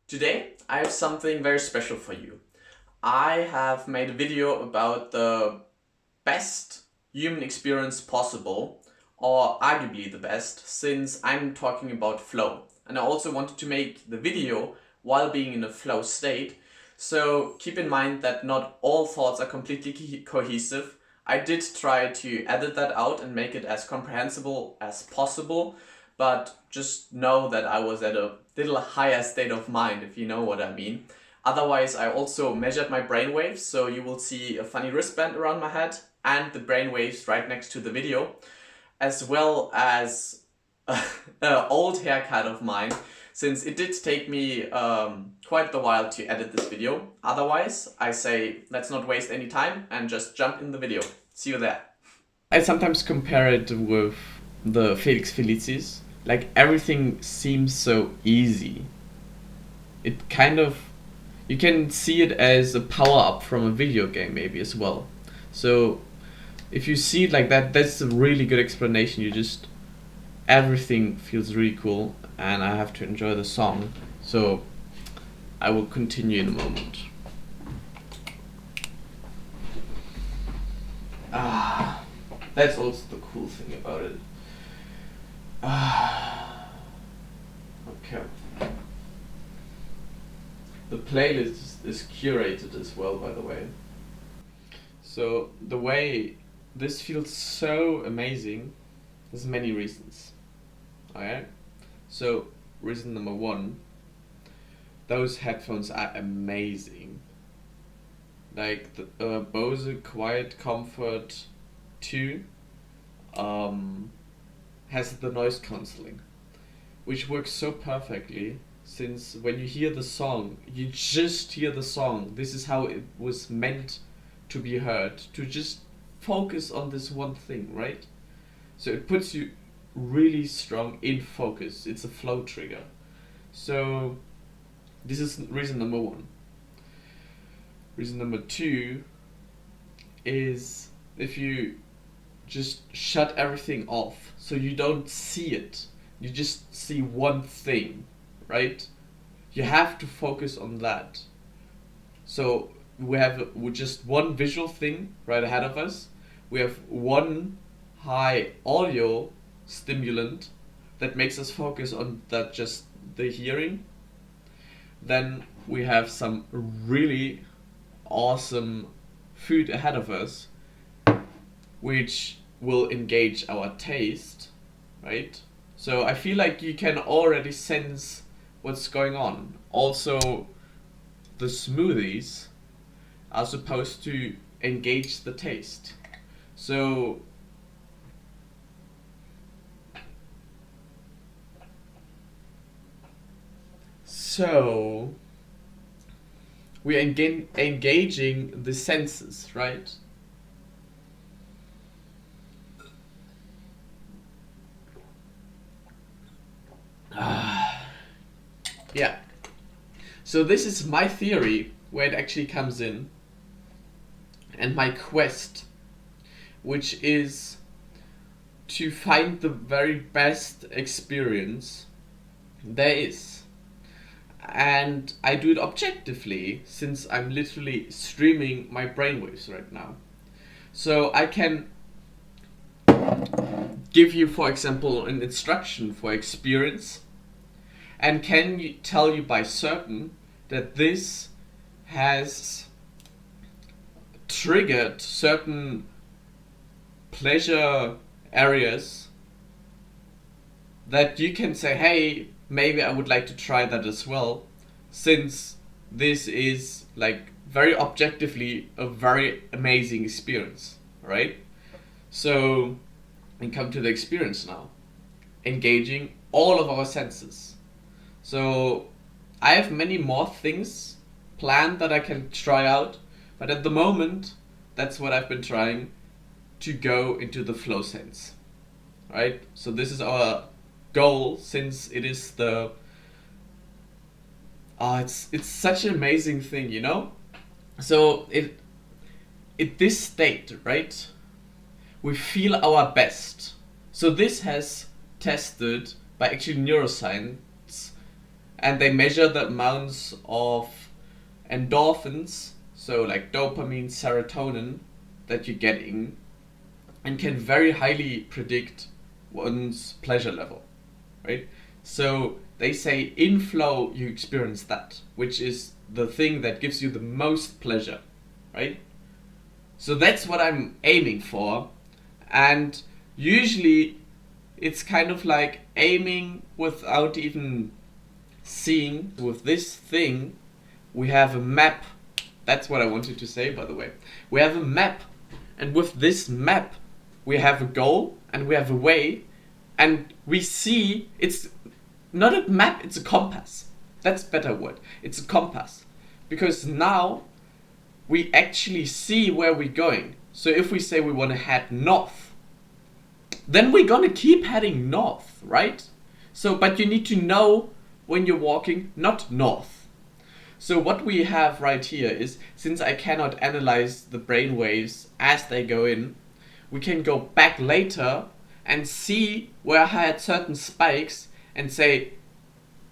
Today I have something very special for you. I have made a video about the best human experience possible, or arguably the best, since I'm talking about flow. And I also wanted to make the video while being in a flow state, so keep in mind that not all thoughts are completely cohesive. I did try to edit that out and make it as comprehensible as possible, but just know that I was at a little higher state of mind, if you know what I mean. Otherwise, I also measured my brainwaves, so you will see a funny wristband around my head and the brainwaves right next to the video, as well as an old haircut of mine, since it did take me quite a while to edit this video. Otherwise, I say let's not waste any time and just jump in the video. See you there. I sometimes compare it with the Felix Felicis. Like, everything seems so easy. It kind of, you can see it as a power up from a video game maybe as well. So if you see it like that, that's a really good explanation. You just, everything feels really cool, and I have to enjoy the song. So I will continue in a moment. That's also the cool thing about it. Okay. The playlist is curated as well, by the way. So the way this feels so amazing, there's many reasons. Okay? So reason number one, those headphones are amazing. Like the Bose Quiet Comfort 2 has the noise cancelling, which works so perfectly, since when you hear the song, you just hear the song. This is how it was meant to be heard, to just focus on this one thing, right? So it puts you really strong in focus. It's a flow trigger. So this is reason number one. Reason number two is if you just shut everything off, so you don't see it, you just see one thing, right? You have to focus on that. So we have just one visual thing right ahead of us. We have one high audio stimulant that makes us focus on that, just the hearing. Then we have some really awesome food ahead of us, which will engage our taste, right? So I feel like you can already sense what's going on. Also, the smoothies are supposed to engage the taste. So we're engaging the senses, right? Yeah. So this is my theory, where it actually comes in, and my quest, which is to find the very best experience there is. And I do it objectively, since I'm literally streaming my brainwaves right now. So I can give you, for example, an instruction for experience, and can you tell you by certain that this has triggered certain pleasure areas that you can say, hey, maybe I would like to try that as well, since this is like very objectively a very amazing experience, right? So we come to the experience now, engaging all of our senses. So I have many more things planned that I can try out, but at the moment, that's what I've been trying, to go into the flow sense, right? So this is our goal, since it is the it's such an amazing thing, you know? So this state, right, we feel our best. So this has tested by actually neuroscience and they measure the amounts of endorphins, so like dopamine, serotonin, that you're getting, and can very highly predict one's pleasure level, right? So they say in flow you experience that, which is the thing that gives you the most pleasure, right? So that's what I'm aiming for, and usually it's kind of like aiming without even seeing. With this thing, we have a map. That's what I wanted to say, by the way. We have a map, and with this map, we have a goal and we have a way, and we see it's not a map, it's a compass. That's a better word. It's a compass. Because now we actually see where we're going. So if we say we want to head north, then we're gonna keep heading north, right? So, but you need to know when you're walking not north. So what we have right here is, since I cannot analyze the brain waves as they go in, we can go back later and see where I had certain spikes and say,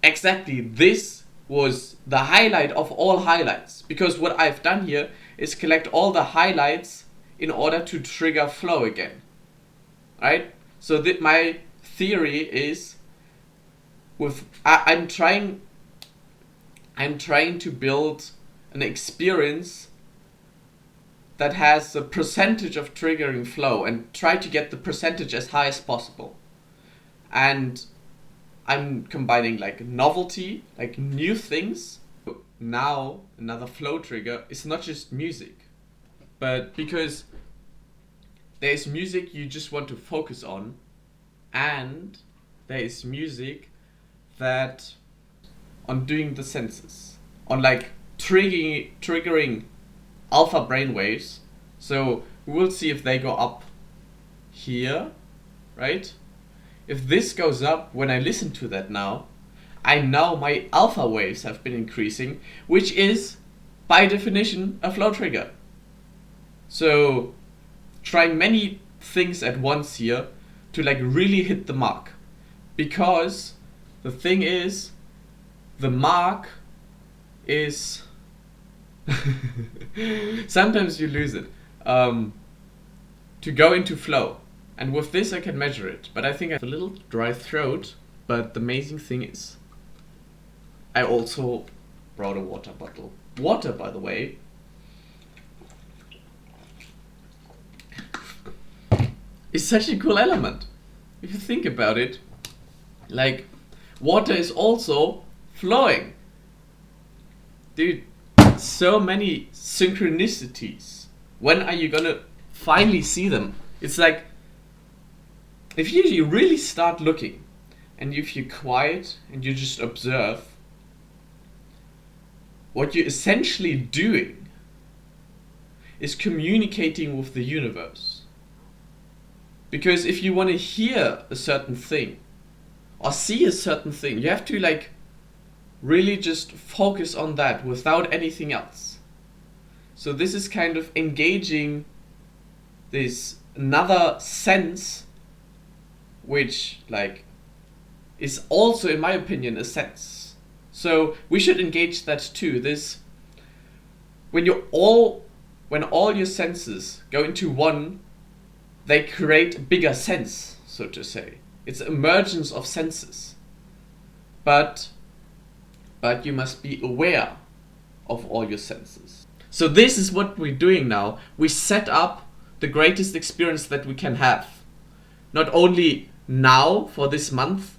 exactly, this was the highlight of all highlights. Because what I've done here is collect all the highlights in order to trigger flow again. Right? So my theory is, I'm trying to build an experience that has a percentage of triggering flow, and try to get the percentage as high as possible. And I'm combining like novelty, like new things. Now another flow trigger is not just music, but because there's music you just want to focus on, and there is music that on doing the senses, on like triggering alpha brain waves. So we will see if they go up here, right? If this goes up when I listen to that now, I know my alpha waves have been increasing, which is by definition a flow trigger. So try many things at once here to like really hit the mark, because the thing is, the mark is sometimes you lose it, to go into flow. And with this I can measure it, but I think I have a little dry throat. But the amazing thing is, I also brought a water bottle. Water, by the way, is such a cool element. If you think about it, like, water is also flowing. Dude, so many synchronicities. When are you gonna finally see them? It's like, if you really start looking, and if you're quiet and you just observe, what you're essentially doing is communicating with the universe. Because if you want to hear a certain thing or see a certain thing, you have to like really just focus on that without anything else. So this is kind of engaging this another sense, which like is also, in my opinion, a sense. So we should engage that too. This, when all your senses go into one, they create a bigger sense, so to say. It's emergence of senses. But you must be aware of all your senses. So this is what we're doing now. We set up the greatest experience that we can have. Not only now for this month,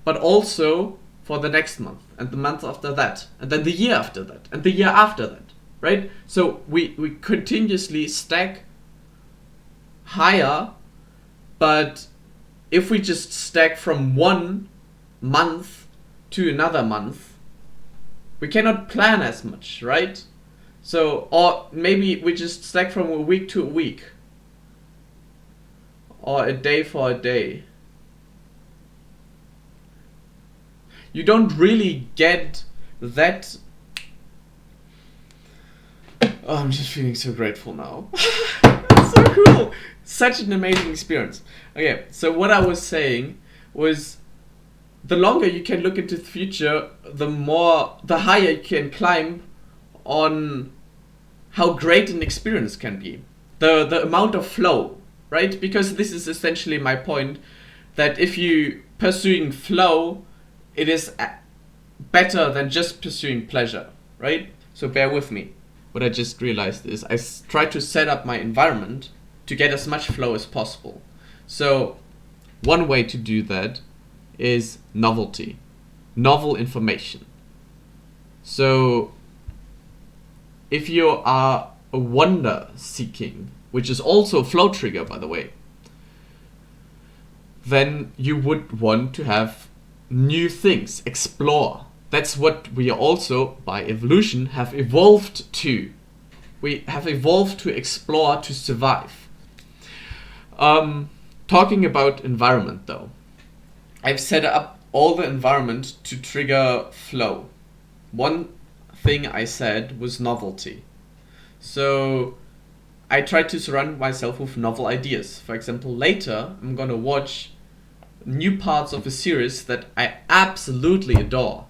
but also for the next month, and the month after that, and then the year after that, and the year after that, right? So we continuously stack higher, but if we just stack from one month to another month, we cannot plan as much, right? So, or maybe we just stack from a week to a week, or a day for a day. You don't really get that. Oh, I'm just feeling so grateful now. It's so cool. Such an amazing experience. Okay, so what I was saying was, the longer you can look into the future, the higher you can climb on how great an experience can be. The amount of flow, right? Because this is essentially my point, that if you pursuing flow, it is better than just pursuing pleasure, right? So bear with me. What I just realized is I try to set up my environment to get as much flow as possible. So one way to do that is novelty, novel information. So if you are a wonder seeking, which is also a flow trigger, by the way, then you would want to have new things, explore. That's what we also, by evolution, have evolved to. We have evolved to explore, to survive. Talking about environment though, I've set up all the environment to trigger flow. One thing I said was novelty. So I try to surround myself with novel ideas. For example, later I'm gonna watch new parts of a series that I absolutely adore.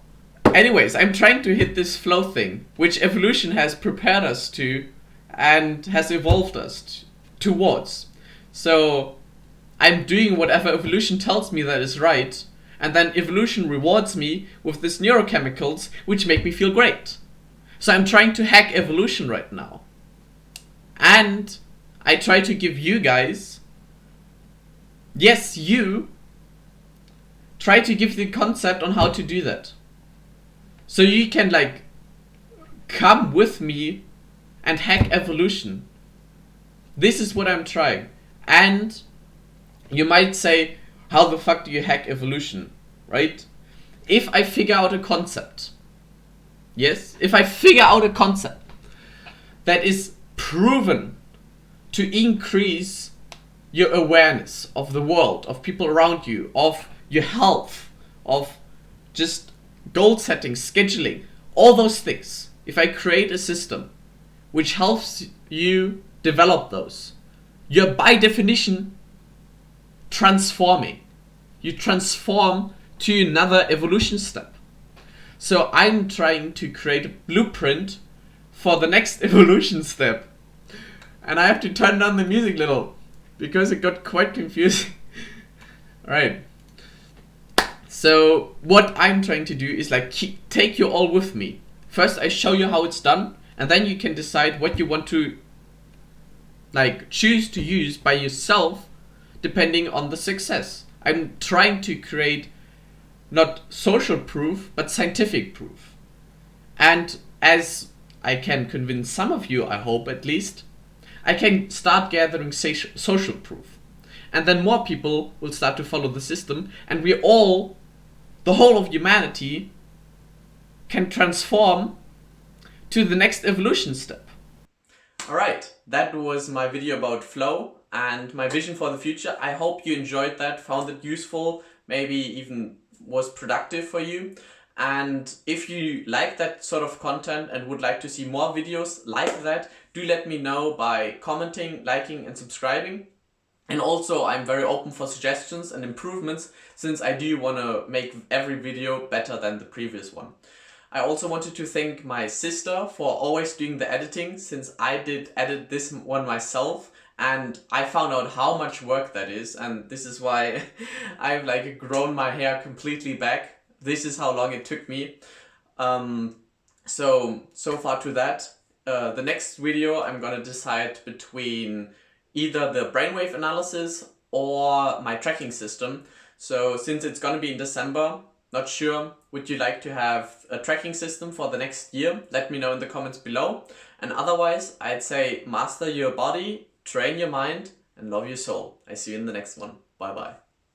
Anyways, I'm trying to hit this flow thing, which evolution has prepared us to and has evolved us towards. So I'm doing whatever evolution tells me that is right, and then evolution rewards me with these neurochemicals which make me feel great. So I'm trying to hack evolution right now. And I try to give you guys, yes, you, try to give the concept on how to do that. So you can come with me and hack evolution. This is what I'm trying. And you might say, how the fuck do you hack evolution, right? If I figure out a concept, yes, if I figure out a concept that is proven to increase your awareness of the world, of people around you, of your health, of just goal setting, scheduling, all those things. If I create a system which helps you develop those, you're by definition transforming. You transform to another evolution step. So I'm trying to create a blueprint for the next evolution step. And I have to turn down the music a little because it got quite confusing. Alright. So what I'm trying to do is take you all with me. First I show you how it's done, and then you can decide what you want to choose to use by yourself depending on the success. I'm trying to create not social proof, but scientific proof. And as I can convince some of you, I hope at least, I can start gathering social proof. And then more people will start to follow the system, and we all, the whole of humanity, can transform to the next evolution step. Alright, that was my video about flow and my vision for the future. I hope you enjoyed that, found it useful, maybe even was productive for you. And if you like that sort of content and would like to see more videos like that, do let me know by commenting, liking and subscribing. And also I'm very open for suggestions and improvements, since I do want to make every video better than the previous one. I also wanted to thank my sister for always doing the editing, since I did edit this one myself and I found out how much work that is, and this is why I've grown my hair completely back. This is how long it took me. So far to that. The next video I'm gonna decide between either the brainwave analysis or my tracking system. So since it's gonna be in December, not sure, would you like to have a tracking system for the next year? Let me know in the comments below. And otherwise, I'd say master your body, train your mind, and love your soul. I see you in the next one. Bye bye.